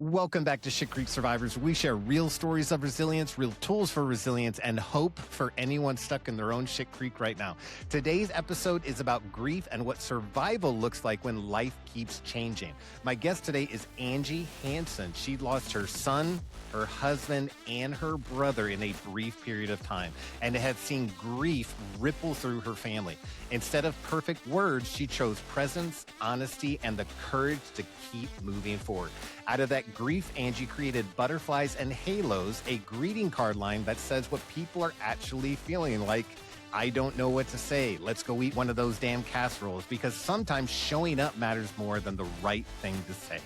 Welcome back to Shit Creek Survivors. We share real stories of resilience, real tools for resilience, and hope for anyone stuck in their own shit creek right now. Today's episode is about grief and what survival looks like when life keeps changing. My guest today is Angie Hanson. She lost her son, her husband, and her brother in a brief period of time, and had seen grief ripple through her family. Instead of perfect words, she chose presence, honesty, and the courage to keep moving forward. Out of that grief, Angie created Butterflies and Halos, a greeting card line that says what people are actually feeling, like, I don't know what to say. Let's go eat one of those damn casseroles, because sometimes showing up matters more than the right thing to say.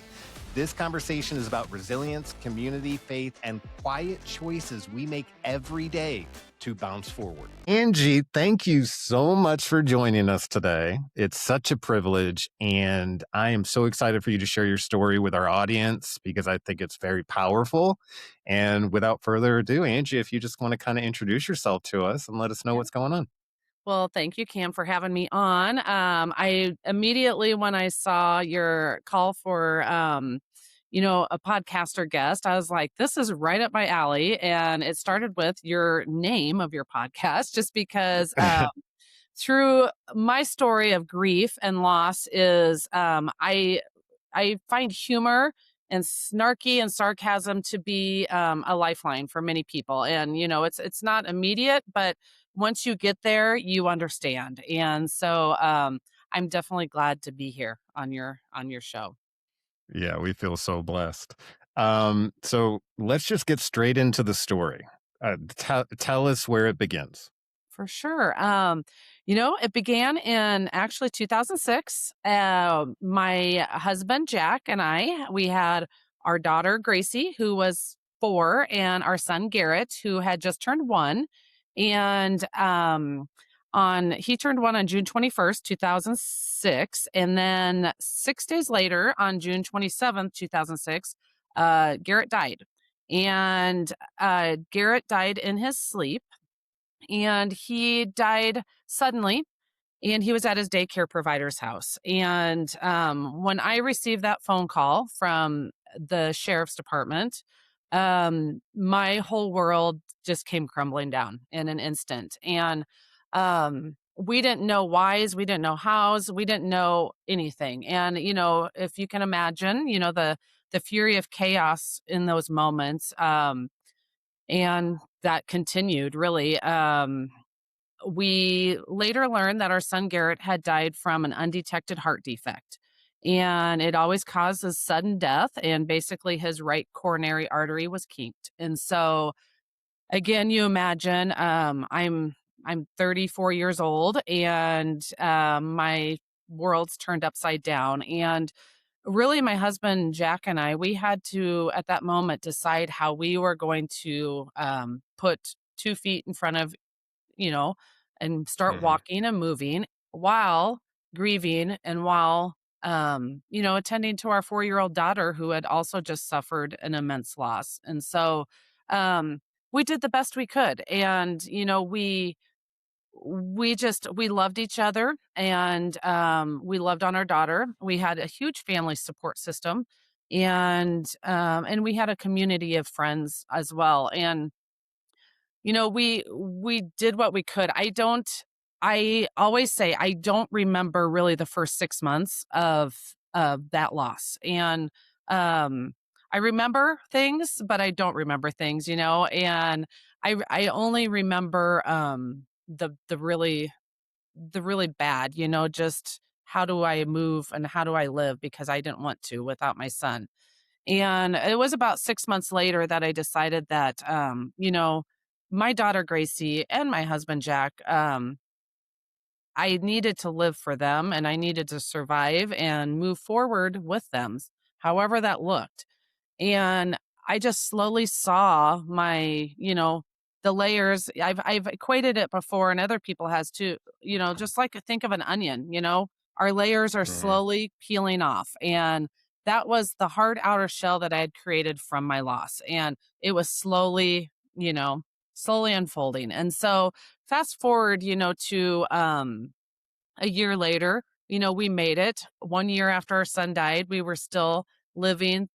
This conversation is about resilience, community, faith, and quiet choices we make every day to bounce forward. Angie, thank you so much for joining us today. It's such a privilege, and I am so excited for you to share your story with our audience because I think it's very powerful. And without further ado, Angie, if you just want to kind of introduce yourself to us and let us know what's going on. Well, thank you, Cam, for having me on. I immediately, when I saw your call for, a podcaster guest, I was like, this is right up my alley. And it started with your name of your podcast, just because through my story of grief and loss is I find humor and snarky and sarcasm to be a lifeline for many people. And it's not immediate, but once you get there, you understand. And so I'm definitely glad to be here on your show. Yeah, we feel so blessed. So let's just get straight into the story. Tell us where it begins. For sure. It began in actually 2006. My husband, Jack, and we had our daughter, Gracie, who was 4, and our son, Garrett, who had just turned 1. And he turned 1 on June 21st, 2006. And then 6 days later, on June 27th, 2006, Garrett died. And Garrett died in his sleep, and he died suddenly, and he was at his daycare provider's house. And when I received that phone call from the sheriff's department, my whole world just came crumbling down in an instant. And we didn't know whys, we didn't know hows, we didn't know anything. And if you can imagine, the fury of chaos in those moments. And that continued, really. We later learned that our son Garrett had died from an undetected heart defect, and it always causes sudden death. And basically, his right coronary artery was kinked. And so, again, you imagine, I'm 34 years old, and my world's turned upside down. And really, my husband, Jack, and we had to, at that moment, decide how we were going to put 2 feet in front of, you know, and start Mhm. walking and moving while grieving and while, attending to our 4-year-old daughter who had also just suffered an immense loss. And so we did the best we could. And, we loved each other, and we loved on our daughter. We had a huge family support system, and we had a community of friends as well. And we did what we could. I always say I don't remember really the first 6 months of that loss. And I remember things, but I don't remember things, and I only remember the really bad, just how do I move and how do I live, because I didn't want to without my son. And it was about 6 months later that I decided that, my daughter Gracie and my husband Jack, I needed to live for them, and I needed to survive and move forward with them, however that looked. And I just slowly saw the layers. I've equated it before, and other people has too, just like think of an onion, our layers are Mhm. slowly peeling off. And that was the hard outer shell that I had created from my loss. And it was slowly unfolding. And so fast forward, to a year later, we made it. 1 year after our son died, we were still living.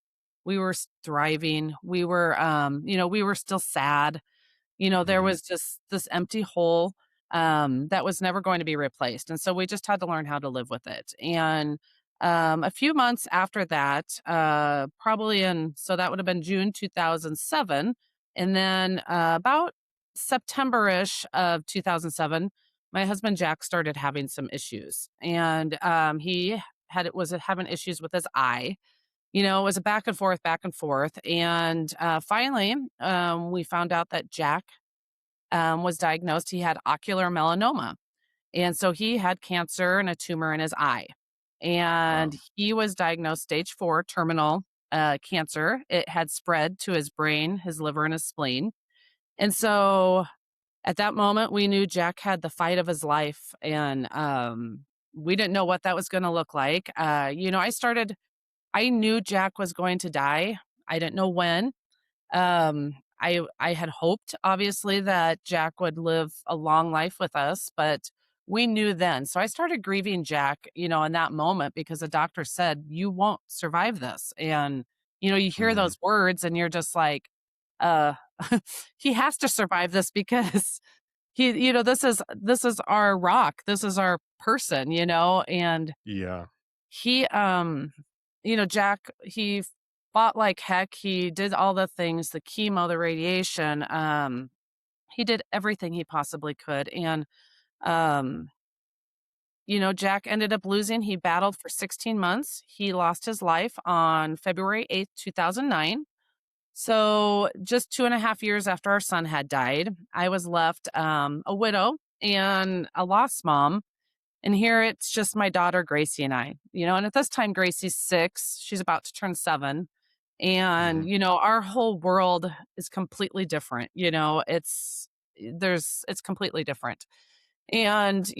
we were thriving. We were, we were still sad. There Mhm. was just this empty hole, that was never going to be replaced, and so we just had to learn how to live with it, and, a few months after that, probably so that would have been June 2007, and then, about September-ish of 2007, my husband Jack started having some issues, and, he was having issues with his eye. It was a back and forth, and, finally, we found out that Jack was diagnosed. He had ocular melanoma. And so he had cancer and a tumor in his eye. And Wow. he was diagnosed stage 4 terminal cancer. It had spread to his brain, his liver, and his spleen. And so at that moment, we knew Jack had the fight of his life. And we didn't know what that was going to look like. I knew Jack was going to die. I didn't know when. I had hoped, obviously, that Jack would live a long life with us, but we knew then. So I started grieving Jack, in that moment because the doctor said, "You won't survive this." And, you hear Mhm. those words and you're just like, uh, he has to survive this because this is our rock. This is our person, and Yeah. he, Jack, he fought like heck. He did all the things, the chemo, the radiation. He did everything he possibly could. And, um, Jack ended up losing. He battled for 16 months. He lost his life on February 8th, 2009. So just 2.5 years after our son had died, I was left a widow and a lost mom, and here it's just my daughter, Gracie, and I, and at this time, Gracie's 6. She's about to turn 7. And, Mhm. our whole world is completely different. It's completely different. And,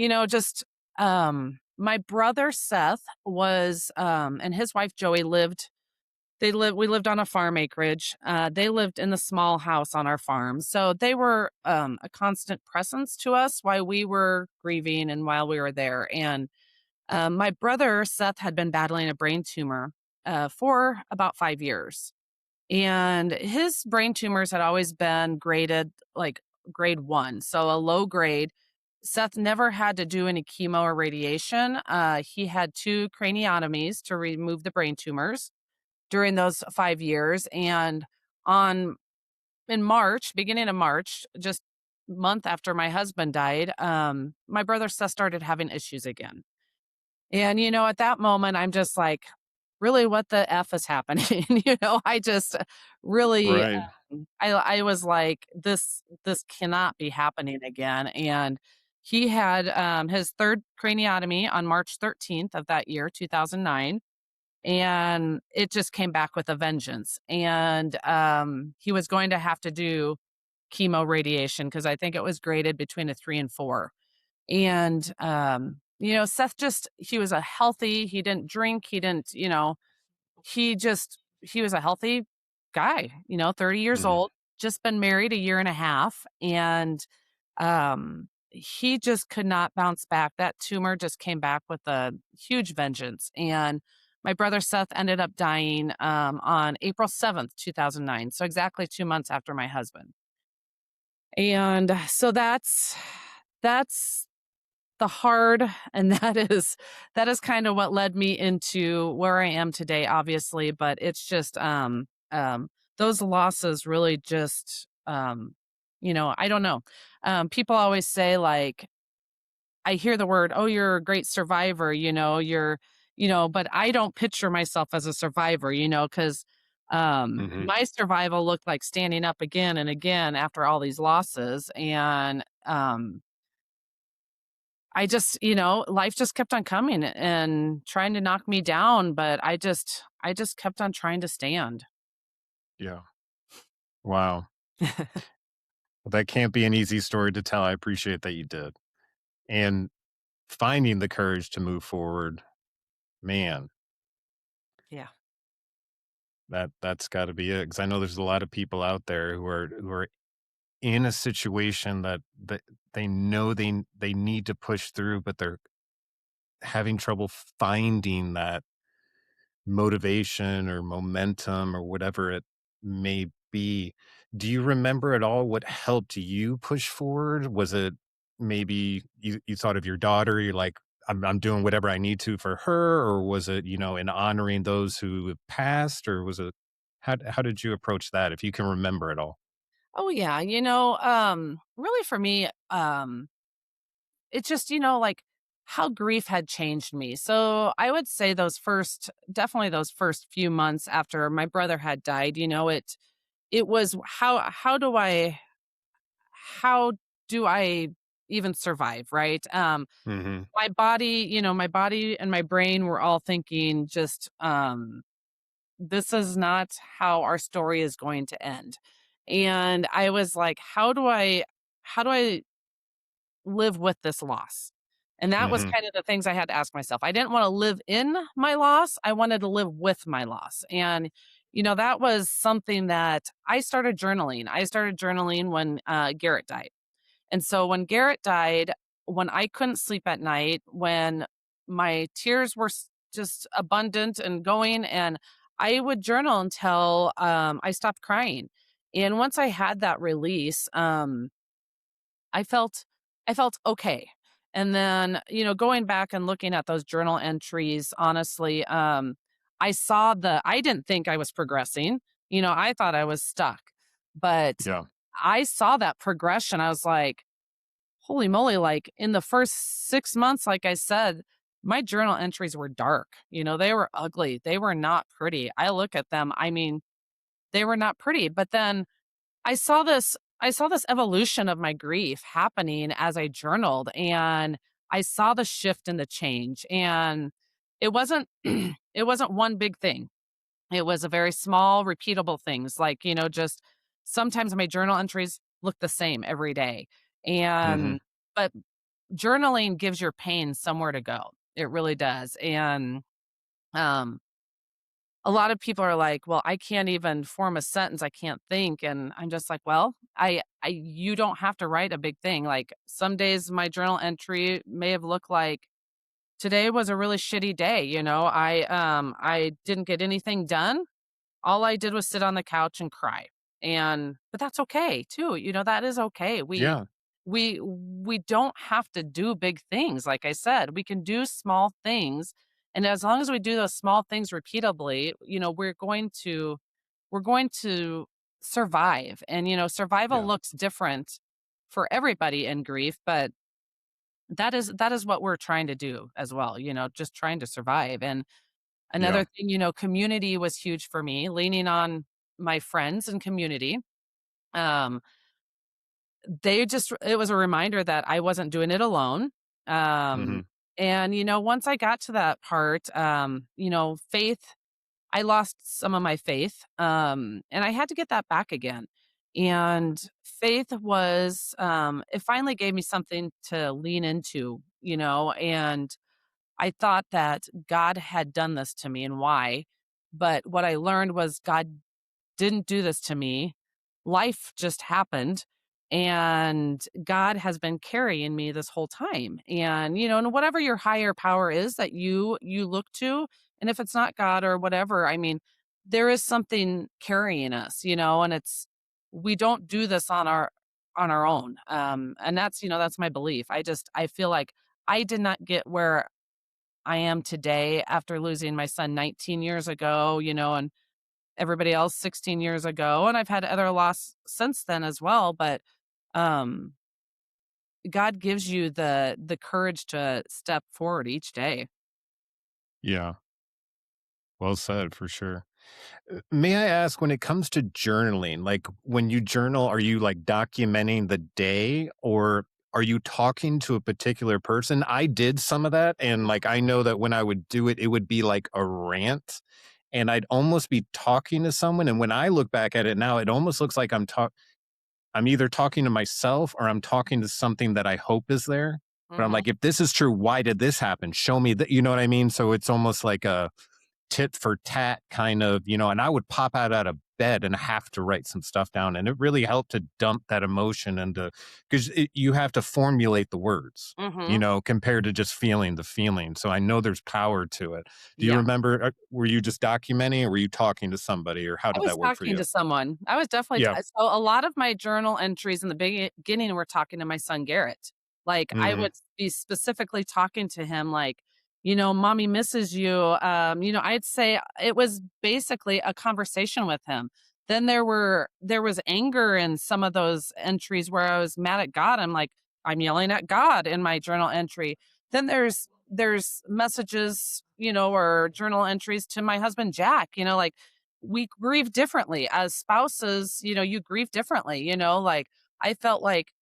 my brother, Seth, and his wife, Joey, we lived on a farm acreage. They lived in the small house on our farm. So they were a constant presence to us while we were grieving and while we were there. And my brother, Seth, had been battling a brain tumor for about 5 years. And his brain tumors had always been graded like grade 1, so a low grade. Seth never had to do any chemo or radiation. He had 2 craniotomies to remove the brain tumors during those 5 years. And on in March, beginning of March, just month after my husband died, my brother Seth started having issues again. And, at that moment, I'm just like, really, what the F is happening? I just really, Right. I was like, this cannot be happening again. And he had his third craniotomy on March 13th of that year, 2009. And it just came back with a vengeance. And he was going to have to do chemo radiation because I think it was graded between a 3 and 4. And, Seth he was a healthy, he didn't drink, he didn't, he was a healthy guy, 30 years Mhm. old, just been married a year and a half. And, he just could not bounce back. That tumor just came back with a huge vengeance. And my brother Seth ended up dying, on April 7th, 2009. So exactly 2 months after my husband. And so that's the hard and that is kind of what led me into where I am today, obviously. But it's just those losses really just I don't know. People always say, like, I hear the word, "Oh, you're a great survivor," but I don't picture myself as a survivor, because Mhm. my survival looked like standing up again and again after all these losses. And life just kept on coming and trying to knock me down, but I just kept on trying to stand. Yeah. Wow. Well, that can't be an easy story to tell. I appreciate that you did. And finding the courage to move forward, man, Yeah. that's gotta be it. Because I know there's a lot of people out there who are in a situation that they know they need to push through, but they're having trouble finding that motivation or momentum or whatever it may be. Do you remember at all what helped you push forward? Was it maybe you thought of your daughter, you're like, I'm doing whatever I need to for her, or was it, in honoring those who have passed, or was it how did you approach that if you can remember it all? Oh yeah, really for me, it's just, like how grief had changed me. So I would say definitely those first few months after my brother had died, it was how do I even survive, right? Mhm. My body and my brain were all thinking just this is not how our story is going to end. And I was like, how do I live with this loss? And that was Mhm. kind of the things I had to ask myself. I didn't want to live in my loss. I wanted to live with my loss. And, that was something that I started journaling. I started journaling when Garrett died. And so when Garrett died, when I couldn't sleep at night, when my tears were just abundant and going, and I would journal until I stopped crying. And once I had that release, I felt I felt okay. And then, going back and looking at those journal entries, honestly, I didn't think I was progressing. I thought I was stuck. But Yeah. I saw that progression. I was like, holy moly, like in the first 6 months, like I said, my journal entries were dark. They were ugly. They were not pretty. I look at them, I mean, they were not pretty. But then I saw this evolution of my grief happening as I journaled, and I saw the shift and the change. And it wasn't it wasn't one big thing. It was a very small repeatable things, like, just sometimes my journal entries look the same every day. Mhm. And but journaling gives your pain somewhere to go. It really does. And um a lot of people are like, "Well, I can't even form a sentence, I can't think," and I'm just like, "Well, you don't have to write a big thing." Like, some days my journal entry may have looked like, "Today was a really shitty day," I didn't get anything done. All I did was sit on the couch and cry. But that's okay too, that is okay. Yeah. We don't have to do big things, like I said. We can do small things, and as long as we do those small things repeatably, we're going to survive. And, survival Yeah. looks different for everybody in grief, but that is what we're trying to do as well, just trying to survive. And another Yeah. thing, community was huge for me, leaning on my friends and community. Um, it was a reminder that I wasn't doing it alone. Um, Mhm. and, once I got to that part, faith, I lost some of my faith, and I had to get that back again. And faith it finally gave me something to lean into, and I thought that God had done this to me and why. But what I learned was God didn't do this to me. Life just happened. And God has been carrying me this whole time. And, and whatever your higher power is that you look to, and if it's not God or whatever, I mean, there is something carrying us, and we don't do this on our own. And that's my belief. I feel like I did not get where I am today after losing my son 19 years ago, and everybody else 16 years ago, and I've had other loss since then as well. But um God gives you the courage to step forward each day. Yeah. Well said for sure. May I ask, when it comes to journaling, like when you journal, are you like documenting the day, or are you talking to a particular person? I did some of that. And like, I know that when I would do it, it would be like a rant, and I'd almost be talking to someone. And when I look back at it now, it almost looks like I'm either talking to myself or I'm talking to something that I hope is there. But I'm Mhm. like, if this is true, why did this happen? Show me that, you know what I mean? So it's almost like a tit for tat kind of, and I would pop out of bed and have to write some stuff down. And it really helped to dump that emotion into, because you have to formulate the words, Mhm. compared to just feeling the feeling. So I know there's power to it. Do you Yeah. remember, were you just documenting or were you talking to somebody, or how I did was that work for talking you? to someone. I was definitely Yeah. so a lot of my journal entries in the beginning were talking to my son Garrett. Like, I Hmm. would be specifically talking to him like, "Mommy misses you." I'd say it was basically a conversation with him. Then there was anger in some of those entries where I was mad at God. I'm like, I'm yelling at God in my journal entry. Then there's messages, or journal entries to my husband Jack, like we grieve differently as spouses. You grieve differently. Like, I felt like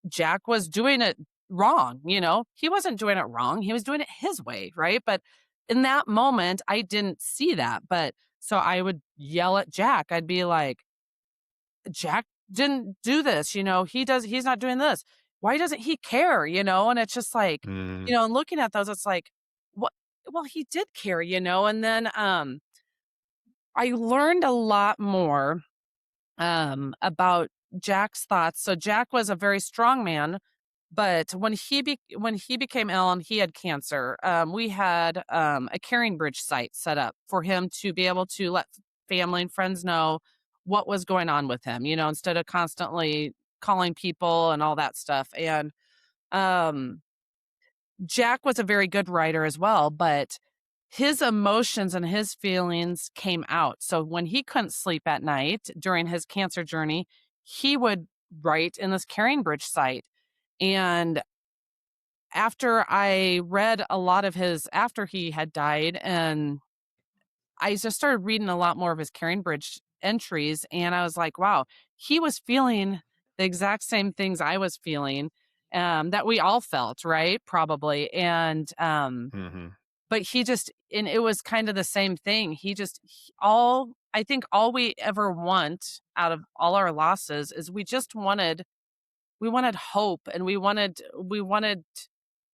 Jack was doing it wrong. He wasn't doing it wrong, he was doing it his way, right? But in that moment I didn't see that. But so I would yell at Jack. I'd be like, Jack didn't do this. He's not doing this. Why doesn't he care? And it's just like, Mm. and looking at those, it's like, what? Well, he did care. And then I learned a lot more about Jack's thoughts. So Jack was a very strong man, but when he became ill and he had cancer, we had a caring bridge site set up for him to be able to let family and friends know what was going on with him. Instead of constantly calling people and all that stuff. And um, Jack was a very good writer as well, but his emotions and his feelings came out. So when he couldn't sleep at night during his cancer journey, he would write in this Caring Bridge site. And after I read a lot of his after he had died, and I just started reading a lot more of his Caring Bridge entries, and I was like, wow, he was feeling the exact same things I was feeling, that we all felt, right? Probably. And Hmm. but and it was kind of the same thing. All I think all we ever want out of all our losses is we wanted hope, and we wanted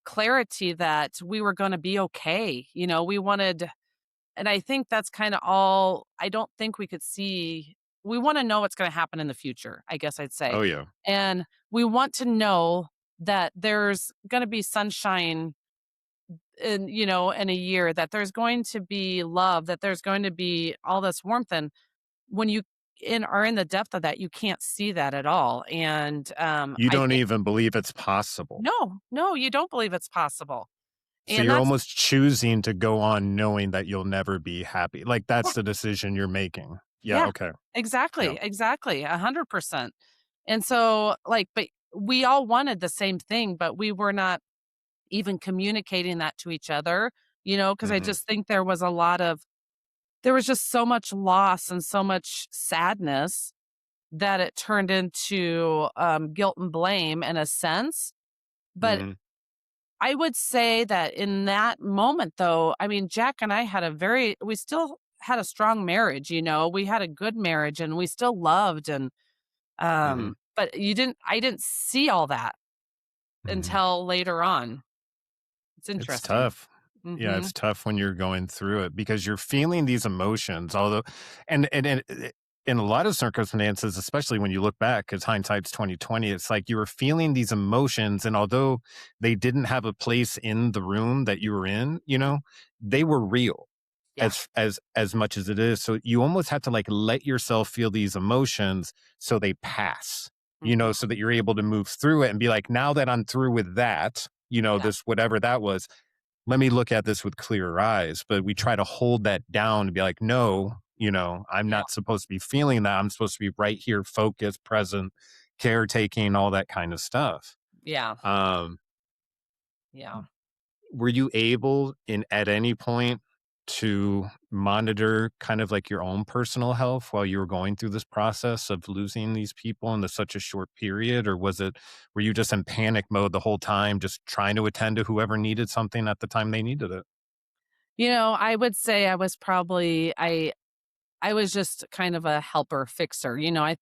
clarity that we were going to be okay. We wanted, and I think that's kind of all. I don't think we could see. We want to know what's going to happen in the future, I guess I'd say. Oh yeah. And we want to know that there's going to be sunshine in a year, that there's going to be love, that there's going to be all this warmth. And when you are in the depth of that, you can't see that at all. And You I don't think, even believe it's possible. no, you don't believe it's possible. So And you're that's, almost choosing to go on knowing that you'll never be happy. Like, yeah, that's the decision you're making. Yeah, yeah, okay. Yeah. exactly, 100%. And so, like, but we all wanted the same thing, but we were not even communicating that to each other, because I Mhm. just think there was just so much loss and so much sadness that it turned into guilt and blame in a sense. But Mhm. I would say that in that moment, though, I mean, Jack and I we still had a strong marriage. We had a good marriage, and we still loved. And, Mhm. but I didn't see all that Mhm. until later on. It's It's interesting. tough. Yeah, Hmm. it's tough when you're going through it because you're feeling these emotions, although and in a lot of circumstances, especially when you look back, because hindsight's 2020, it's like you were feeling these emotions, and although they didn't have a place in the room that you were in, they were real Yeah. as much as it is. So you almost have to like let yourself feel these emotions so they pass, Hmm. so that you're able to move through it and be like, now that I'm through with that, Yeah. this whatever that was, let me look at this with clearer eyes. But we try to hold that down and be like, no, I'm Yeah. not supposed to be feeling that. I'm supposed to be right here, focused, present, caretaking, all that kind of stuff. Yeah. Um, Yeah. were you able at any point to monitor kind of like your own personal health while you were going through this process of losing these people in such a short period? Or were you just in panic mode the whole time, just trying to attend to whoever needed something at the time they needed it? I would say I was just kind of a helper fixer. I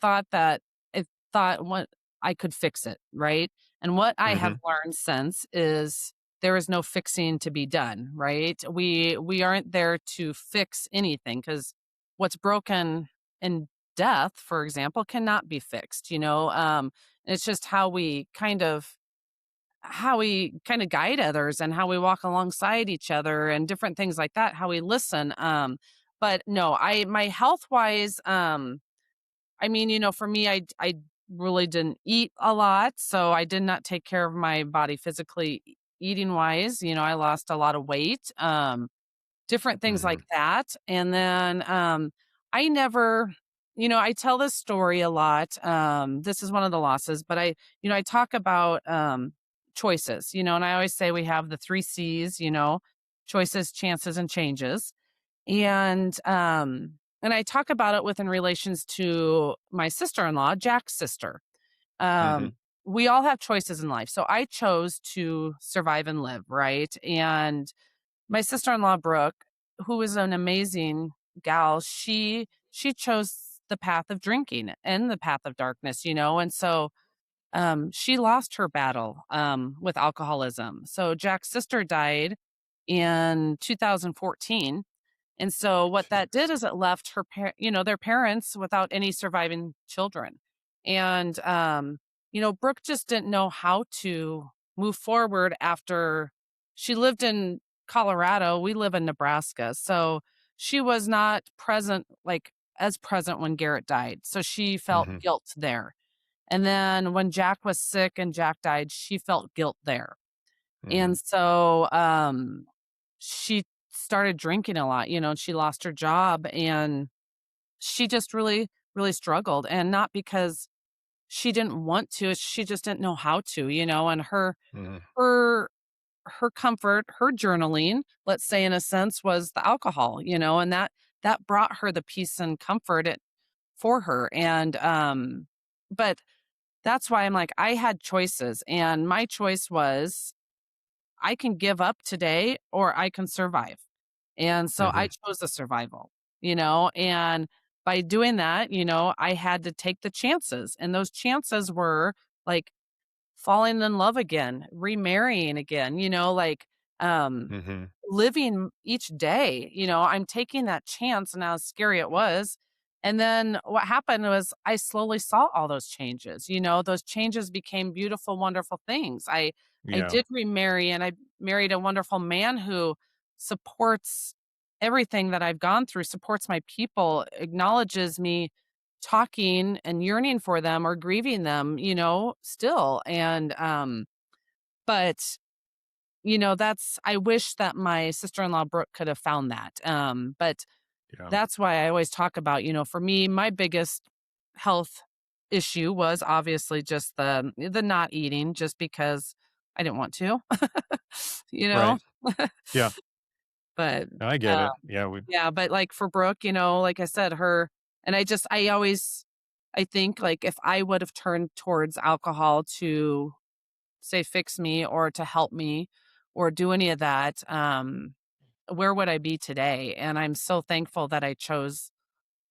thought what I could fix it, right? And what I have Hmm. learned since is there is no fixing to be done, right? We aren't there to fix anything, because what's broken and death, for example, cannot be fixed, it's just how we kind of guide others and how we walk alongside each other and different things like that, how we listen. But no, my health wise, I mean, for me, I really didn't eat a lot, so I did not take care of my body physically eating wise. I lost a lot of weight. Different things like Mhm. that, and then, I never I tell this story a lot, this is one of the losses, but I talk about, choices, and I always say we have the 3 Cs, choices, chances, and changes, and I talk about it within relations to my sister-in-law, Jack's sister. Mhm. Um, we all have choices in life, so I chose to survive and live, right? And my sister-in-law, Brooke, who is an amazing gal, she chose the path of drinking and the path of darkness, and so, she lost her battle, with alcoholism. So Jack's sister died in 2014, and so what that did Jeez. is it left their parents without any surviving children. And, Brooke just didn't know how to move forward after she lived in Colorado. We live in Nebraska. So she was not present, like as present when Garrett died. So she felt Mhm. guilt there. And then when Jack was sick and Jack died, she felt guilt there. And Mhm. so, she started drinking a lot, and she lost her job, and she just really, really struggled, and not because she didn't want to, she just didn't know how to, and Mhm. her her comfort, her journaling, let's say in a sense, was the alcohol, and that brought her the peace and comfort for her, and, but that's why I'm like, I had choices, and my choice was I can give up today or I can survive. And so I Mhm. chose the survival, and by doing that, I had to take the chances. And those chances were like falling in love again, remarrying again, um, Mhm. living each day, I'm taking that chance and how scary it was. And then what happened was I slowly saw all those changes. Those changes became beautiful, wonderful things. I Yeah. did remarry and I married a wonderful man who supports everything that I've gone through, supports my people, acknowledges me talking and yearning for them or grieving them, still. And but that's I wish that my sister-in-law Brooke could have found that. But Yeah. that's why I always talk about, for me, my biggest health issue was obviously just the not eating just because I didn't want to, you know? Right. Yeah. But, I get uh, it. Yeah, we yeah, but, like, for Brooke, like I said, her and I always I think, like, if I would have turned towards alcohol to, say, fix me or to help me or do any of that, where would I be today? And I'm so thankful that I chose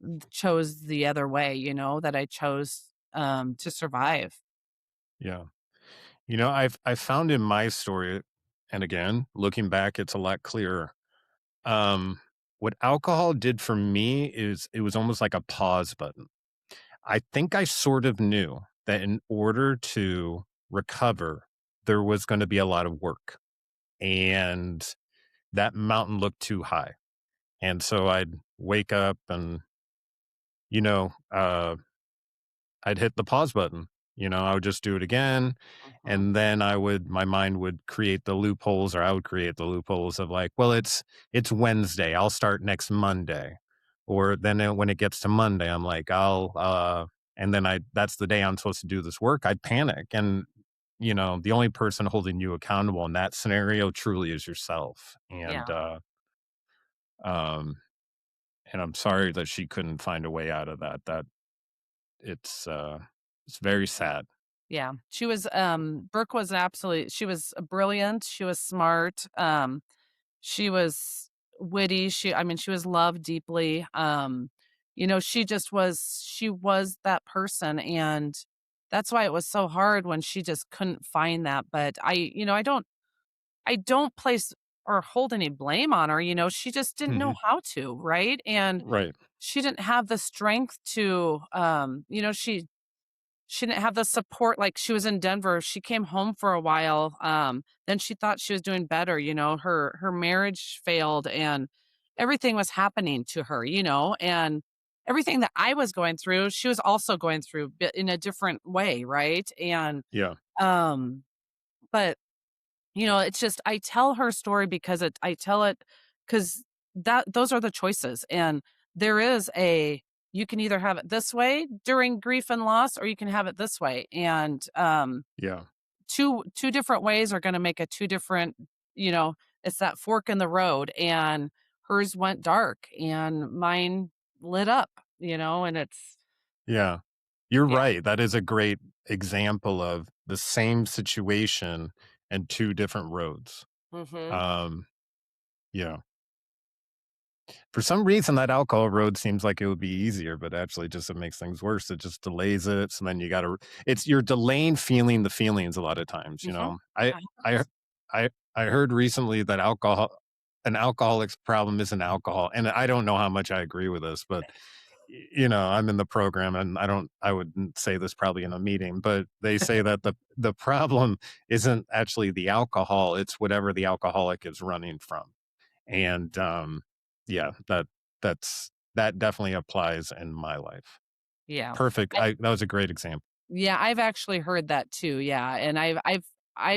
the other way, that I chose, to survive. yeah. I've found in my story, and again, looking back, it's a lot clearer. Um, what alcohol did for me is it was almost like a pause button. I think I sort of knew that in order to recover, there was gonna be a lot of work, and that mountain looked too high. And so I'd wake up and, you know, uh I'd hit the pause button. I would just do it again. Mhm. And then my mind would create the loopholes, or I would create the loopholes of like, well, it's Wednesday. I'll start next Monday. Or then when it gets to Monday, I'm like, and then that's the day I'm supposed to do this work. I'd panic. And, the only person holding you accountable in that scenario truly is yourself. Yeah, Um, and I'm sorry that she couldn't find a way out of that. It's, uh, it's very sad. yeah. Brooke was she was brilliant, she was smart, she was witty, she was loved deeply, she was that person, and that's why it was so hard when she just couldn't find that, but I don't place or hold any blame on her, she just didn't know Hmm. how to, right? And Right. she didn't have the strength to, she didn't have the support. Like, she was in Denver, she came home for a while, then she thought she was doing better, her marriage failed and everything was happening to her, and everything that I was going through, she was also going through, but in a different way, right? And, Yeah. um, but it's just I tell her story because I tell it because that those are the choices. And there is a you can either have it this way during grief and loss, or you can have it this way. And Yeah. two different ways are gonna make a two different, you know, it's that fork in the road. And hers went dark and mine lit up, and it's Yeah. You're yeah. right. That is a great example of the same situation and two different roads. Mhm. Um, yeah. For some reason, that alcohol road seems like it would be easier, but actually just it makes things worse. It just delays it. So then you gotta it's you're delaying feeling the feelings a lot of times, you Mhm. know? I Happens. I heard recently that an alcoholic's problem isn't alcohol. And I don't know how much I agree with this, but I'm in the program and I wouldn't say this probably in a meeting, but they say that the problem isn't actually the alcohol, it's whatever the alcoholic is running from. And yeah, that definitely applies in my life. Yeah. Perfect. I That was a great example. Yeah, I've actually heard that too, yeah, and I've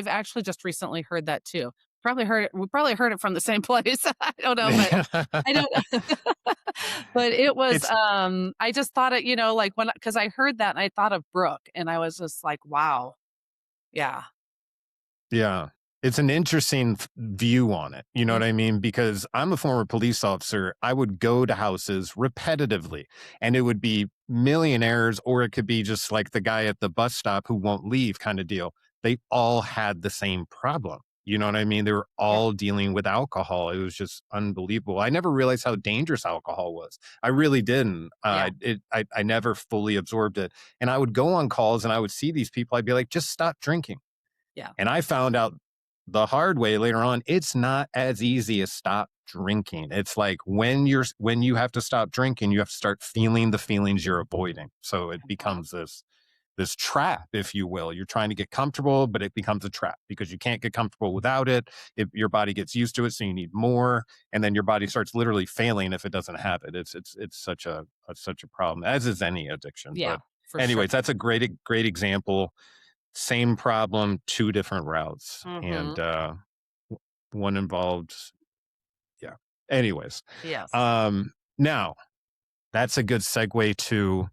actually just recently heard that too. We probably heard it from the same place, I don't know, but I don't but it was, It's I just thought it, like, because I heard that and I thought of Brooke, and I was just like, "Wow." Yeah. Yeah. It's an interesting view on it. You know what Mm, I mean? Because I'm a former police officer. I would go to houses repetitively, and it would be millionaires, or it could be just like the guy at the bus stop who won't leave kind of deal. They all had the same problem. You know what I mean? They were yeah, all dealing with alcohol. It was just unbelievable. I never realized how dangerous alcohol was. I really didn't. yeah, I never fully absorbed it. And I would go on calls and I would see these people. I'd be like, just stop drinking. yeah, And I found out the hard way later on, it's not as easy as stop drinking. It's like when you have to stop drinking, you have to start feeling the feelings you're avoiding. So it mhm, becomes this trap, if you will. You're trying to get comfortable, but it becomes a trap because you can't get comfortable without it. Your body gets used to it, so you need more, and then your body starts literally failing if it doesn't have it. It's such a problem, as is any addiction. yeah, But for sure. anyways, that's a great example. Same problem, two different routes, and Mhm, one involved, yeah. Anyways, yes. now that's a good segue to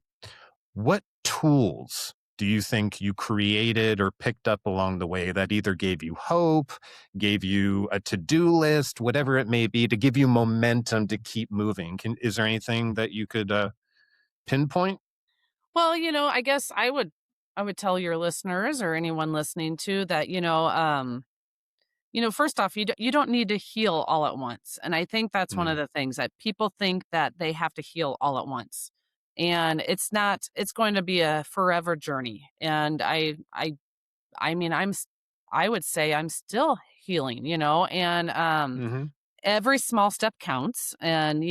what tools do you think you created or picked up along the way that either gave you hope, gave you a to-do list, whatever it may be, to give you momentum to keep moving? Is there anything that you could pinpoint? Well, I guess I would tell your listeners or anyone listening to that, first off, you don't need to heal all at once, and I think that's one of Mm, the things that people think that they have to heal all at once, and it's not. It's going to be a forever journey, and I mean, I would say I'm still healing, and hmm. every small step counts, and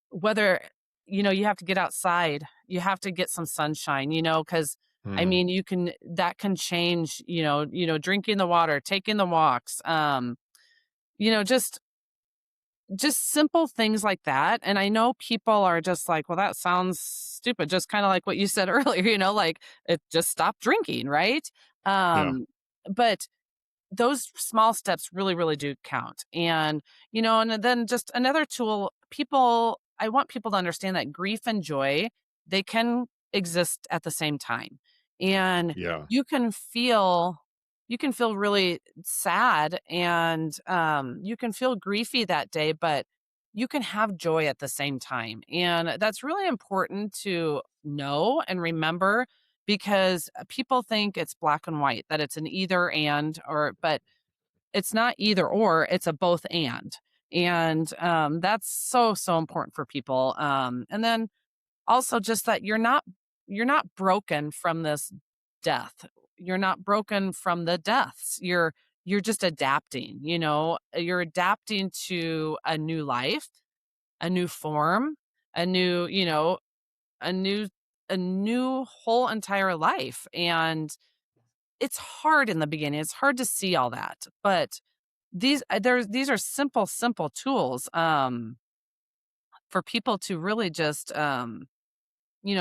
whether you have to get outside, you have to get some sunshine, because I Mm, mean, that can change, drinking the water, taking the walks, you know, just just simple things like that. And I know people are just like, well, that sounds stupid, just kind of like what you said earlier, like it just stop drinking, right? yeah. Um, but those small steps really, really do count. And then just another tool, I want people to understand that grief and joy, they can exist at the same time. And Yeah. you can feel, you can feel really sad and you can feel griefy that day, but you can have joy at the same time. And that's really important to know and remember because people think it's black and white, that it's an either and, but it's not either or, it's a both and. And that's so, so important for people. And then also just that you're not broken from this death. You're not broken from the deaths. you're just adapting, you're adapting to a new life, a new form, a new, a new a new whole entire life. And it's hard in the beginning. It's hard to see all that. But these are simple tools for people to really just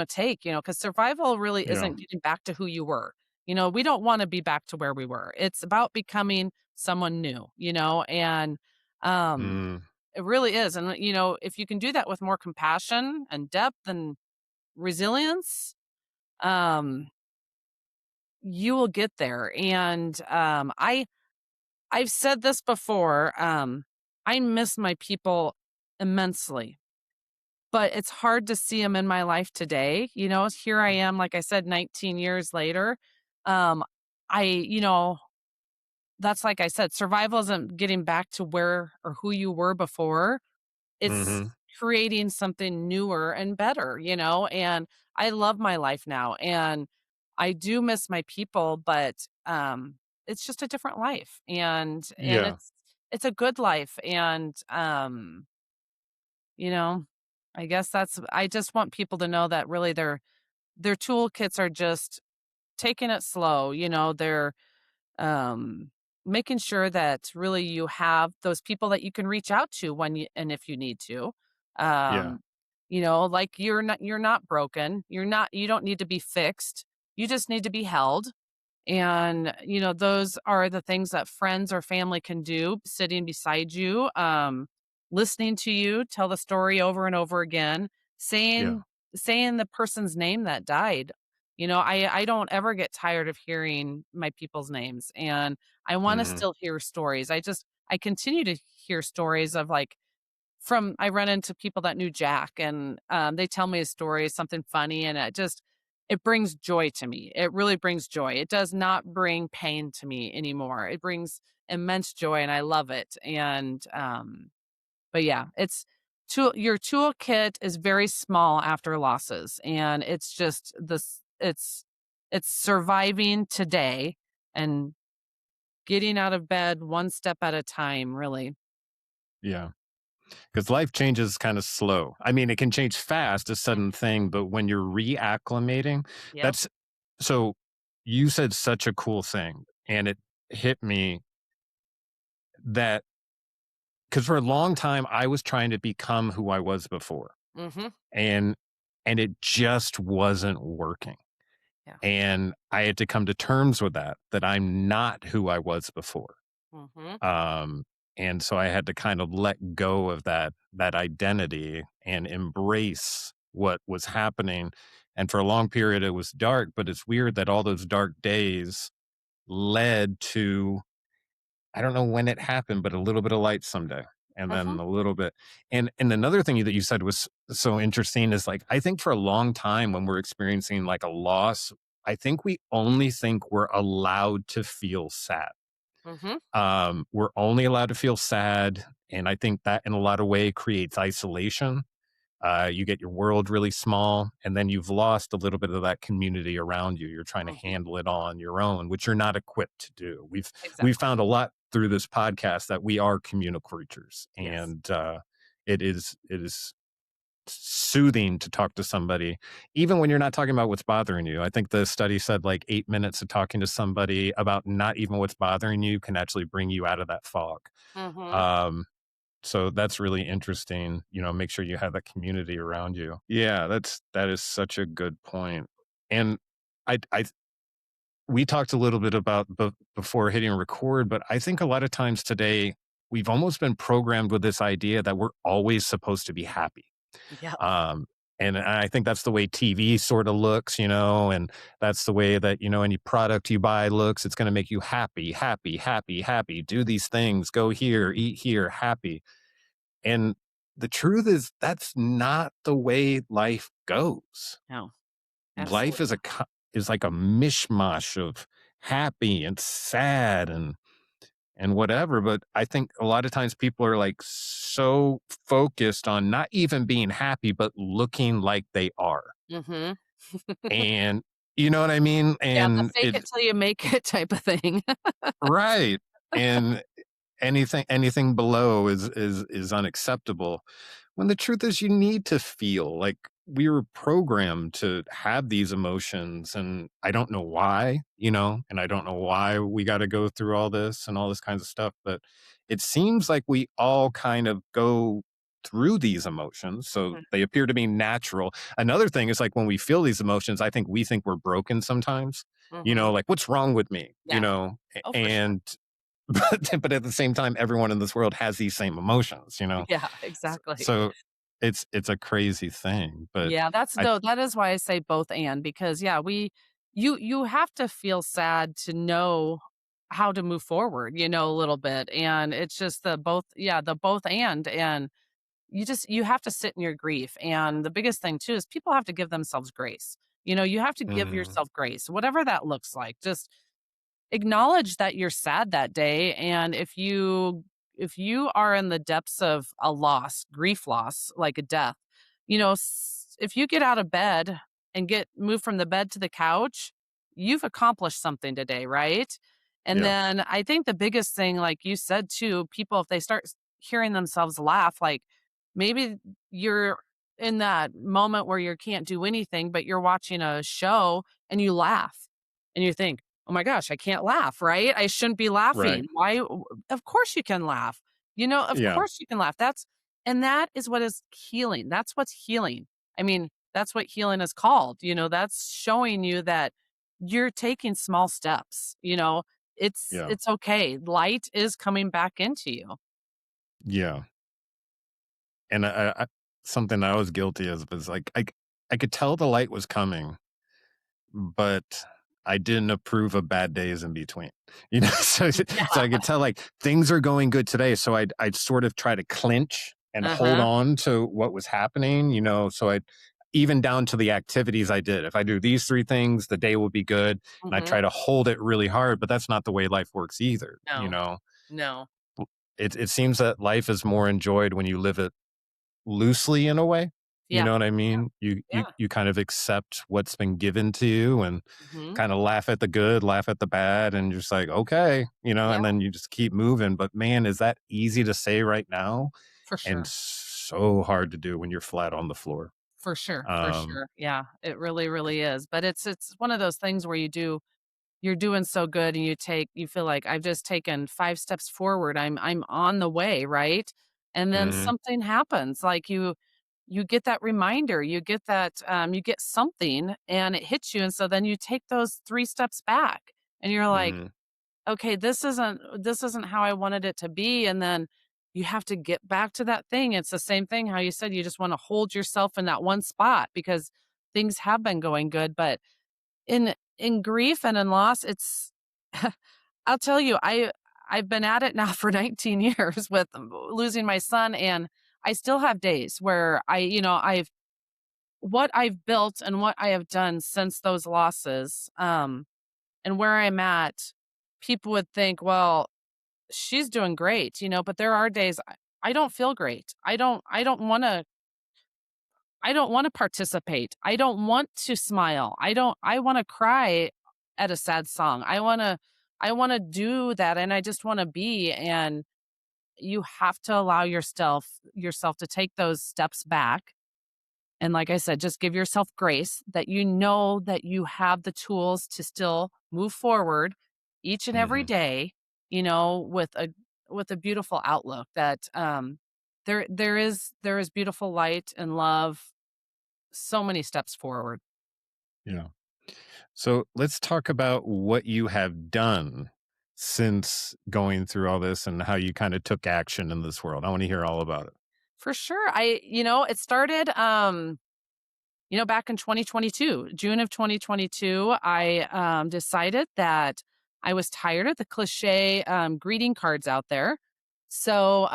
take, because survival really Yeah. isn't getting back to who you were. We don't want to be back to where we were. It's about becoming someone new, and um Mm, it really is. And if you can do that with more compassion and depth and resilience, um you will get there. And I've said this before, I miss my people immensely, but it's hard to see them in my life today. Here I am, like I said, 19 years later. Um, I, that's like I said, survival isn't getting back to where or who you were before. It's mhm. creating something newer and better, and I love my life now, and I do miss my people, but it's just a different life, and Yeah. it's a good life. And you know, I guess I just want people to know that really their toolkits are just taking it slow, they're um making sure that really you have those people that you can reach out to when you and if you need to. Yeah. Um like you're not broken. You don't need to be fixed. You just need to be held. And, those are the things that friends or family can do, sitting beside you, listening to you tell the story over and over again, Yeah. saying the person's name that died. I don't ever get tired of hearing my people's names, and I want to Mhm. still hear stories. I continue to hear stories of like from I run into people that knew Jack, and, they tell me a story, something funny, and it brings joy to me. It really brings joy. It does not bring pain to me anymore. It brings immense joy, and I love it. And, but yeah, your toolkit is very small after losses, and it's just this it's surviving today and getting out of bed one step at a time, really. Yeah. Because life changes kind of slow. I mean, it can change fast, a Mm, sudden thing, but when you're reacclimating, yep. that's so you said such a cool thing. And it hit me that because for a long time, I was trying to become who I was before. Mhm. And and it just wasn't working. Yeah. And I had to come to terms with that I'm not who I was before. Mhm. Um, and so I had to kind of let go of that identity and embrace what was happening. And for a long period, it was dark, but it's weird that all those dark days led to I don't know when it happened, but a little bit of light someday. And then Mhm. a little bit. And another thing that you said was so interesting is like I think for a long time when we're experiencing like a loss, I think we only think we're allowed to feel sad. Mhm. We're only allowed to feel sad, and I think that in a lot of way creates isolation. You get your world really small, and then you've lost a little bit of that community around you. You're trying to Mhm. handle it on your own, which you're not equipped to do. We've Exactly. found a lot through this podcast that we are communal creatures, Yes. and it is soothing to talk to somebody, even when you're not talking about what's bothering you. I think the study said like 8 minutes of talking to somebody about not even what's bothering you can actually bring you out of that fog. Mhm. Um, so that's really interesting. Make sure you have that community around you. Yeah, that is such a good point. And I we talked a little bit about before hitting record, but I think a lot of times today we've almost been programmed with this idea that we're always supposed to be happy. Yep. Um, and I think that's the way TV sort of looks, and that's the way that, any product you buy looks. It's going to make you happy, happy, happy, happy. Do these things, go here, eat here, happy. And the truth is, that's not the way life goes. No, Life absolutely not. is like a mishmash of happy and sad and whatever. But I think a lot of times people are like so focused on not even being happy, but looking like they are. Mhm. And you know what I mean? Yeah, the And fake it till you make it type of thing. right. and anything below is unacceptable. When the truth is you need to feel like we were programmed to have these emotions, and I don't know why, and I don't know why we got to go through all this and all this kinds of stuff, but it seems like we all kind of go through these emotions, so Mhm, they appear to be natural. Another thing is like when we feel these emotions, I think we think we're broken sometimes, mhm. like what's wrong with me, Yeah. Oh, for sure. and but at the same time, everyone in this world has these same emotions. Yeah, S exactly. so it's a crazy thing, but Yeah, that's I no, that is why I say both and because yeah, you have to feel sad to know how to move forward, a little bit. And it's just the both, yeah, the both and you have to sit in your grief. And the biggest thing too is people have to give themselves grace. You have to give Mhm, yourself grace, whatever that looks like. Just acknowledge that you're sad that day, and if you are in the depths of a loss, grief loss, like a death, if you get out of bed and get moved from the bed to the couch, you've accomplished something today, right? And yeah, then I think the biggest thing, like you said too, people, if they start hearing themselves laugh, like maybe you're in that moment where you can't do anything, but you're watching a show and you laugh and you think, "Oh my gosh, I can't laugh, right? I shouldn't be right, laughing. Why?" Of course you can laugh. Of yeah, course you can laugh. That is what is healing. That's what's healing. I mean, that's what healing is called. That's showing you that you're taking small steps. yeah, It's okay. Light is coming back into you. yeah, and I something I was guilty of was, like, I could tell the light was coming, but I didn't approve of bad days in between. So Yeah. I could tell like things are going good today. So I'd sort of try to clinch and hold Uh-huh. on to what was happening. So I even down to the activities I did. If I do these three things, the day will be good. And I Mhm. try to hold it really hard, but that's not the way life works either. No. No. It seems that life is more enjoyed when you live it loosely in a way. You Yeah. know what I Yeah. mean? You Yeah. you kind of accept what's been given to you and Mhm. kind of laugh at the good, laugh at the bad, and just like, okay, Yeah, and then you just keep moving. But man, is that easy to say right now for and sure. so hard to do when you're flat on the floor. For sure, for Um, sure. Yeah, it really, really is. But it's one of those things where you're doing so good and you feel like I've just taken 5 steps forward. I'm on the way, right? And then mhm, something happens, like you get that reminder, you get something and it hits you, and so then you take those 3 steps back and you're like, mhm, "Okay, this isn't how I wanted it to be," and then you have to get back to that thing. It's the same thing how you said you just wanna hold yourself in that one spot because things have been going good, but in grief and in loss, it's I'll tell you, I've been at it now for 19 years with losing my son, and I still have days where I've what I've built and what I have done since those losses, and where I'm at, people would think, "Well, she's doing great," but there are days I don't feel great. I don't wanna participate. I don't want to smile. I wanna cry at a sad song. I wanna do that, and I just wanna be, and you have to allow yourself to take those steps back, and like I said, just give yourself grace that you know that you have the tools to still move forward each and every mhm, day, with a beautiful outlook that, there is beautiful light and love so many steps forward. yeah. So let's talk about what you have done since going through all this and how you kind of took action in this world. I want to hear all about it. For sure. It started, back in 2022, June of 2022, I decided that I was tired of the cliche greeting cards out there. So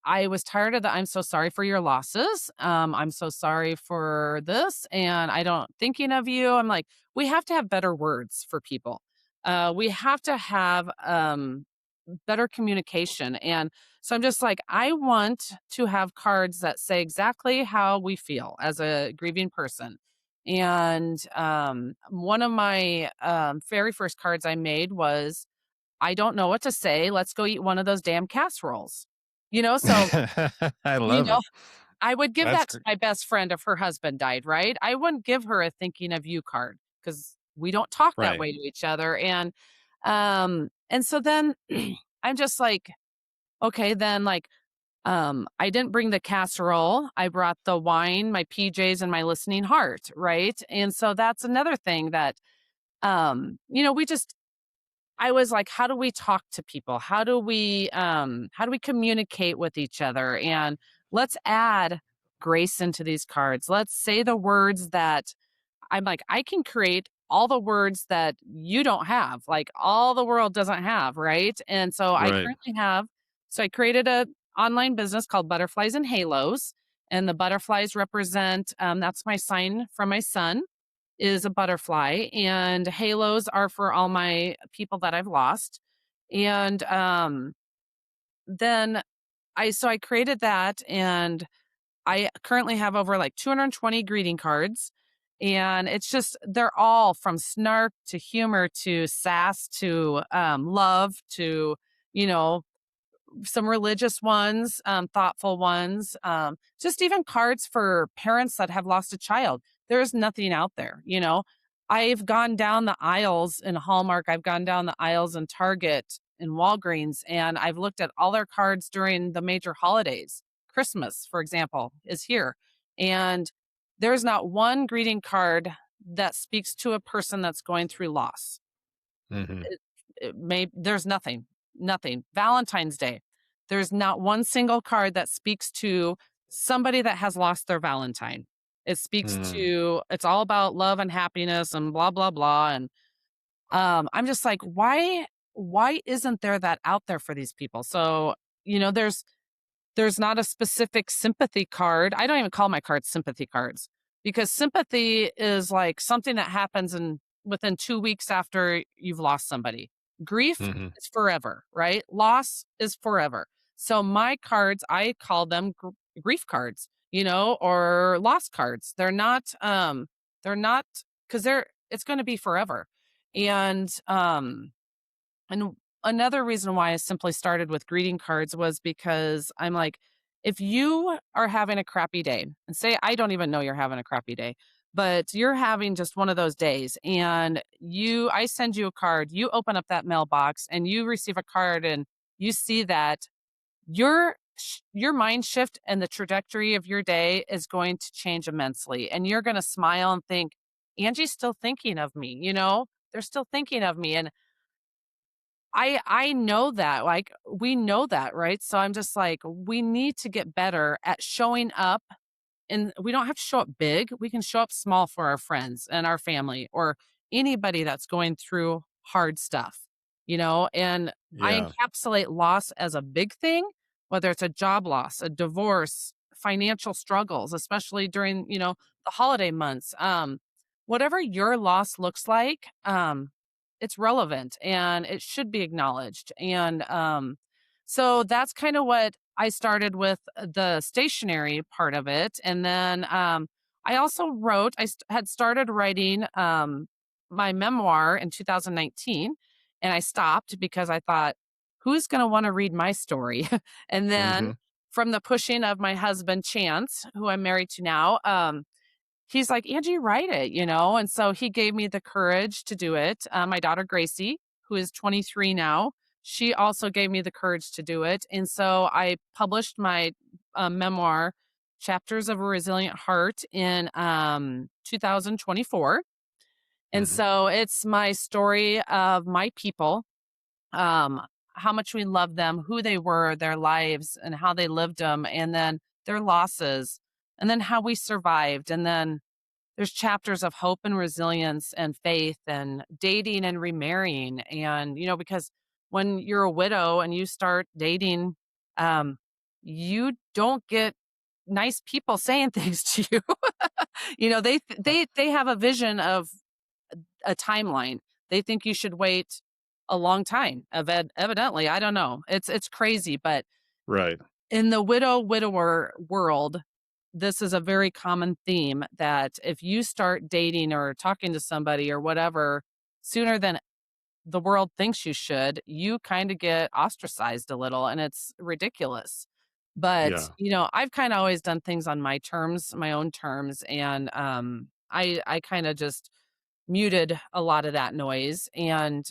I was tired of the I'm so sorry for your losses. I'm so sorry for this. And I don't thinking of you. I'm like, we have to have better words for people. We have to have better communication. And so I'm just like, I want to have cards that say exactly how we feel as a grieving person. And one of my very first cards I made was, I don't know what to say. Let's go eat one of those damn casseroles. So, I you love know, it. I would give That's that to great. my best friend if her husband died, right? I wouldn't give her a thinking of you card because we don't talk that Right. way to each other. And so then I'm just like, okay, then like, I didn't bring the casserole. I brought the wine, my PJs, and my listening heart, right? And so that's another thing that, we just I was like, how do we talk to people? How do we communicate with each other? And let's add grace into these cards. Let's say the words that I'm like, I can create all the words that you don't have, like all the world doesn't have, right? And so Right. I created a online business called Butterflies and Halos. And the butterflies represent, that's my sign from my son is a butterfly, and halos are for all my people that I've lost. And then I created that, and I currently have over like 220 greeting cards. And it's just, they're all from snark to humor to sass to love to, you know, some religious ones, thoughtful ones, just even cards for parents that have lost a child. There's nothing out there. I've gone down the aisles in Hallmark, I've gone down the aisles in Target and Walgreens, and I've looked at all their cards during the major holidays. Christmas, for example, is here. And there's not one greeting card that speaks to a person that's going through loss. Hmm. There's nothing. Valentine's Day, there's not one single card that speaks to somebody that has lost their Valentine. It speaks Mm. to, it's all about love and happiness and blah blah blah. And I'm just like, why isn't there that out there for these people? So, there's not a specific sympathy card. I don't even call my cards sympathy cards because sympathy is like something that happens in within 2 weeks after you've lost somebody. Grief Hmm. is forever, right? Loss is forever. So my cards, I call them grief cards, or loss cards. They're not because it's going to be forever. And another reason why I simply started with greeting cards was because I'm like, if you are having a crappy day, and say I don't even know you're having a crappy day, but you're having just one of those days, and I send you a card, you open up that mailbox and you receive a card, and you see that your mind shift and the trajectory of your day is going to change immensely, and you're going to smile and think, Angie's still thinking of me, they're still thinking of me. And I know that, like, we know that, right? So I'm just like, we need to get better at showing up, and we don't have to show up big. We can show up small for our friends and our family or anybody that's going through hard stuff. And I Yeah. encapsulate loss as a big thing, whether it's a job loss, a divorce, financial struggles, especially during the holiday months. Whatever your loss looks like, it's relevant and it should be acknowledged. And so that's kind of what I started with, the stationary part of it. And then I also had started writing my memoir in 2019, and I stopped because I thought, who's going to want to read my story? And then Hmm. from the pushing of my husband, Chance, who I'm married to now, he's like, Angie, write it. And so he gave me the courage to do it. My daughter, Gracie, who is 23 now, she also gave me the courage to do it. And so I published my memoir, Chapters of a Resilient Heart, in 2024. And Hmm. so it's my story of my people, um, how much we love them, who they were, their lives, and how they lived them, and then their losses, and then how we survived. And then there's chapters of hope and resilience and faith and dating and remarrying. And, because when you're a widow and you start dating, um, you don't get nice people saying things to you. They have a vision of a timeline. They think you should wait a long time. Evidently, I don't know. It's crazy, but Right. in the widower world, this is a very common theme that if you start dating or talking to somebody or whatever sooner than the world thinks you should, you kind of get ostracized a little and it's ridiculous. But, Yeah. I've kind of always done things on my terms, my own terms. And I kind of just muted a lot of that noise. And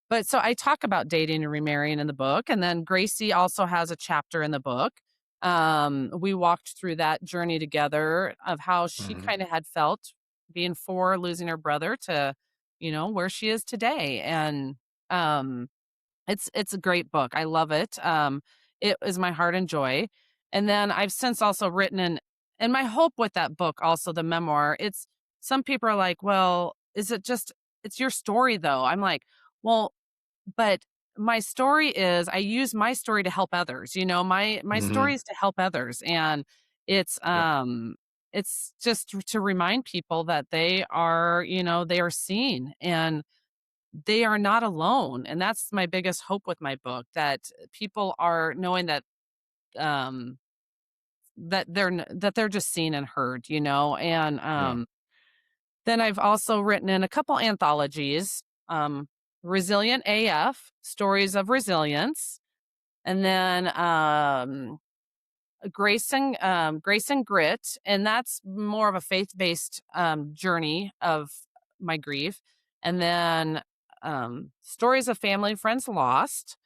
but so I talk about dating and remarrying in the book, and then Gracie also has a chapter in the book. We walked through that journey together of how she Hmm. kind of had felt being four, losing her brother to, where she is today. And um, it's a great book. I love it. It is my heart and joy. And then I've since also written and my hope with that book, also the memoir, it's some people are like, well, is it just it's your story though? I'm like, well, but my story is I use my story to help others. My story Hmm. is to help others. And it's Yeah. um it's just to remind people that they are seen and they are not alone. And that's my biggest hope with my book, that people are knowing um that they're just seen and heard, and Yeah. then I've also written in a couple anthologies, Resilient AF, Stories of Resilience, and then Grace and Grit, and that's more of a faith-based journey of my grief. And then Stories of Family Friends Lost,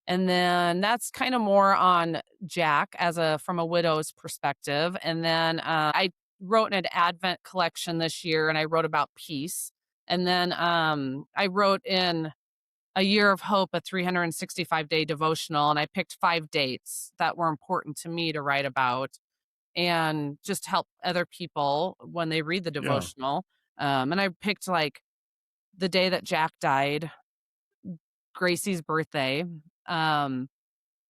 and then that's kind of more on Jack as a from a widow's perspective. And then I wrote an Advent collection this year, and I wrote about peace. And then I wrote in A Year of Hope, a 365-day devotional, and I picked 5 dates that were important to me to write about and just help other people when they read the Yeah. devotional. And I picked like the day that Jack died, Gracie's birthday, um,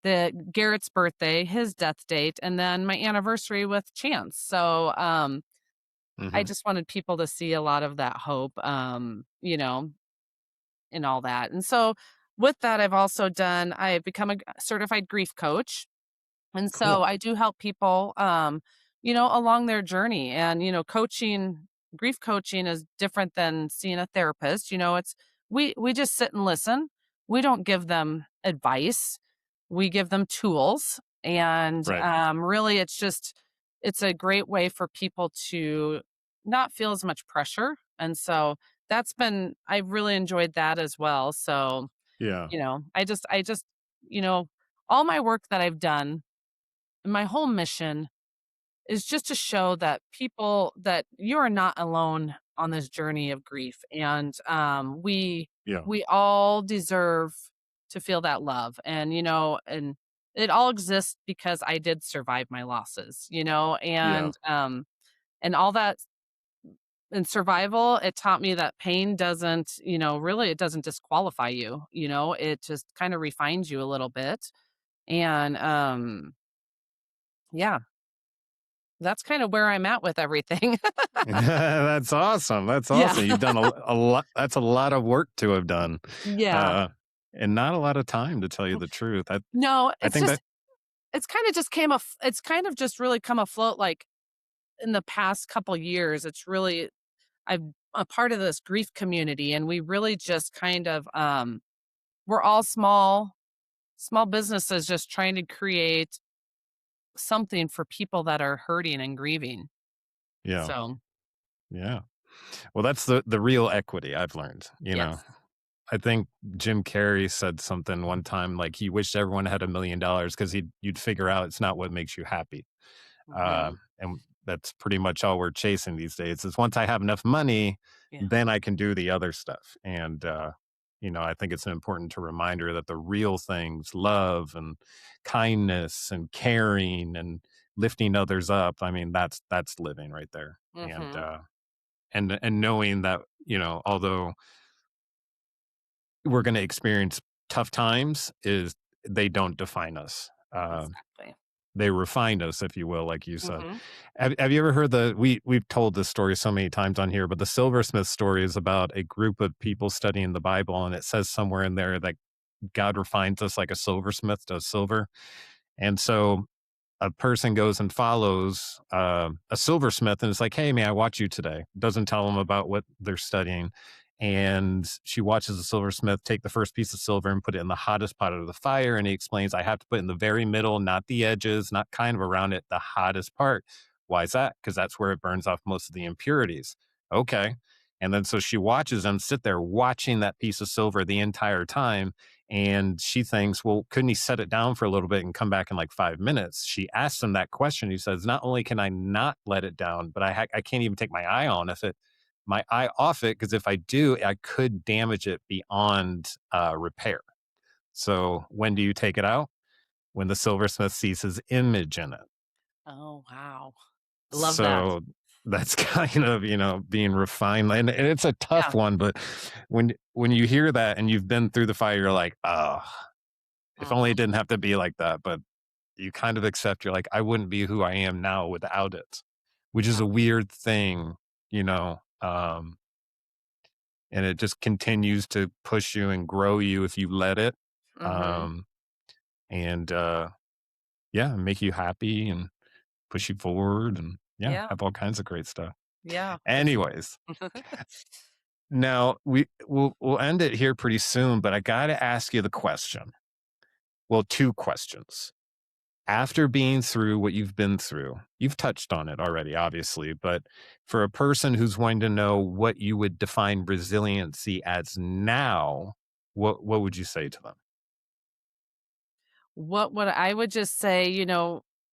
the Garrett's birthday, his death date, and then my anniversary with Chance. So I Hmm. just wanted people to see a lot of that hope, and all that. And so with that, I've become a certified grief coach. And so Cool. I do help people, along their journey. And, grief coaching is different than seeing a therapist. We just sit and listen. We don't give them advice. We give them tools. And Right. really, it's a great way for people to not feel as much pressure. And so I've really enjoyed that as well. So, Yeah. I just, you know, all my work that I've done, my whole mission is just to show that people that you are not alone on this journey of grief. And Yeah. we all deserve to feel that love. And and it all exists because I did survive my losses, Yeah. and all that. In survival, it taught me that pain doesn't, really, it doesn't disqualify you. It just kind of refines you a little bit. And yeah, that's kind of where I'm at with everything. That's awesome. That's Yeah. awesome. You've done a lot. That's a lot of work to have done, Yeah. uh, and not a lot of time to tell you the truth. No, I think that it's kind of just really come afloat, like, in the past couple years. It's really I'm a part of this grief community, and we really just kind of, we're all small businesses just trying to create something for people that are hurting and grieving. yeah, So, yeah. Well, that's the real equity I've learned. yes. I think Jim Carrey said something one time like he wished everyone had $1 million because you'd figure out it's not what makes you happy. Mhm. And that's pretty much all we're chasing these days is once I have enough money, Yeah. then I can do the other stuff. And, I think it's an important reminder that the real things, love and kindness and caring and lifting others up, I mean, that's living right there. Mhm. And knowing that, although we're going to experience tough times is they don't define us. Exactly. They refine us, if you will, like you said. Mhm. Have you ever heard we've told this story so many times on here, but the silversmith story is about a group of people studying the Bible, and it says somewhere in there that God refines us like a silversmith does silver. And so a person goes and follows a silversmith and is like, "Hey, may I watch you today?" Doesn't tell them about what they're studying. And she watches the silversmith take the first piece of silver and put it in the hottest part of the fire. And he explains, I have to put it in the very middle, not the edges, not kind of around it, the hottest part. Why is that? Because that's where it burns off most of the impurities. Okay. And then so she watches him sit there watching that piece of silver the entire time. And she thinks, well, couldn't he set it down for a little bit and come back in like 5 minutes? She asks him that question. He says, not only can I not let it down, but I can't even take my eye off it, because if I do, I could damage it beyond repair. So when do you take it out? When the silversmith sees his image in it. Oh, wow. Love that. So that's kind of, being refined. And it's a tough Yeah. one, but when you hear that and you've been through the fire, you're like, oh, if only it didn't have to be like that. But you kind of accept, you're like, I wouldn't be who I am now without it, which is a weird thing, and it just continues to push you and grow you if you let it. And make you happy and push you forward and Yeah. have all kinds of great stuff. Yeah. Anyways, now we'll end it here pretty soon, but I got to ask you the question. Well, two questions. After being through what you've been through, you've touched on it already, obviously, but for a person who's wanting to know what you would define resiliency as now, what would you say to them? What would I would just say,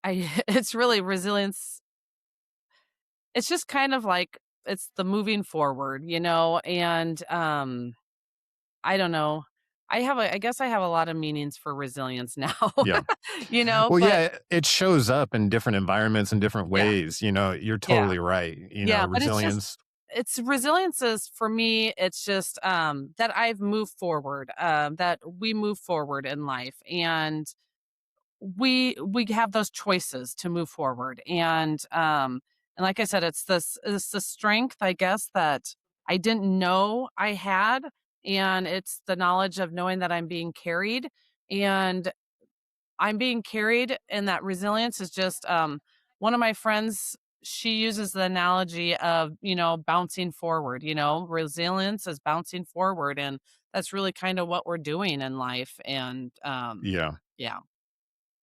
it's really resilience. It's just kind of like it's the moving forward, and I don't know. I guess I have a lot of meanings for resilience now. Yeah. Well, But it shows up in different environments in different yeah, ways. You're yeah, totally right. yeah. But Resilience. it's resilience is for me, it's just that I've moved forward, that we move forward in life, and we have those choices to move forward. And like I said, it's the strength, I guess, that I didn't know I had, and it's the knowledge of knowing that I'm being carried, and I'm being carried, and that resilience is just one of my friends, she uses the analogy of, bouncing forward, resilience is bouncing forward, and that's really kind of what we're doing in life. And Yeah. yeah.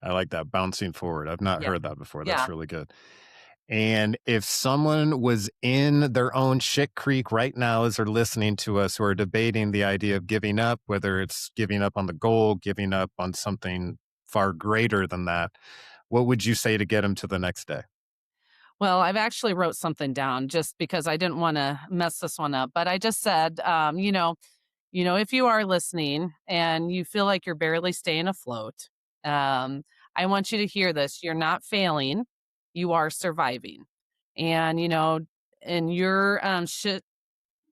I like that, bouncing forward. I've not Yeah. heard that before. Yeah. That's really good. And if someone was in their own shit creek right now as they're listening to us, who are debating the idea of giving up, whether it's giving up on the goal, giving up on something far greater than that, what would you say to get them to the next day? Well, I've actually wrote something down just because I didn't want to mess this one up. But I just said, if you are listening and you feel like you're barely staying afloat, I want you to hear this. You're not failing, you are surviving. And, in your shit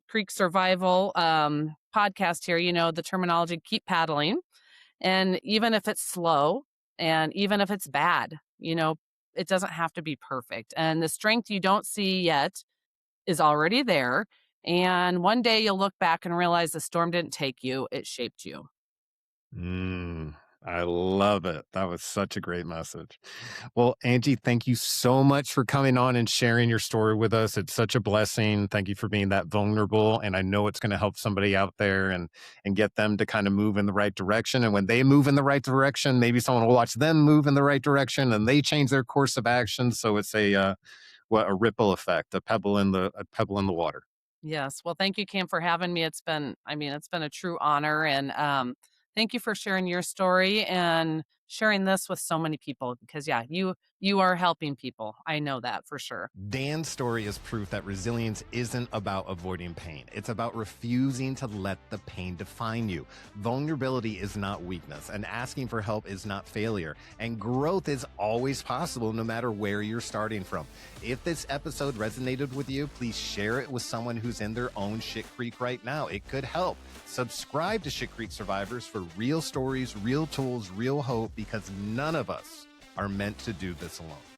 creek survival podcast here, the terminology, keep paddling. And even if it's slow and even if it's bad, it doesn't have to be perfect. And the strength you don't see yet is already there. And one day you'll look back and realize the storm didn't take you, it shaped you. I love it. That was such a great message. Well, Angie, thank you so much for coming on and sharing your story with us. It's such a blessing. Thank you for being that vulnerable. And I know it's going to help somebody out there and get them to kind of move in the right direction. And when they move in the right direction, maybe someone will watch them move in the right direction and they change their course of action. So it's a ripple effect, a pebble in the water. Yes. Well, thank you, Cam, for having me. It's been a true honor. And thank you for sharing your story and sharing this with so many people, because yeah, you are helping people. I know that for sure. Dan's story is proof that resilience isn't about avoiding pain. It's about refusing to let the pain define you. Vulnerability is not weakness, and asking for help is not failure. And growth is always possible no matter where you're starting from. If this episode resonated with you, please share it with someone who's in their own shit creek right now. It could help. Subscribe to Shit Creek Survivors for real stories, real tools, real hope, because none of us are meant to do this alone.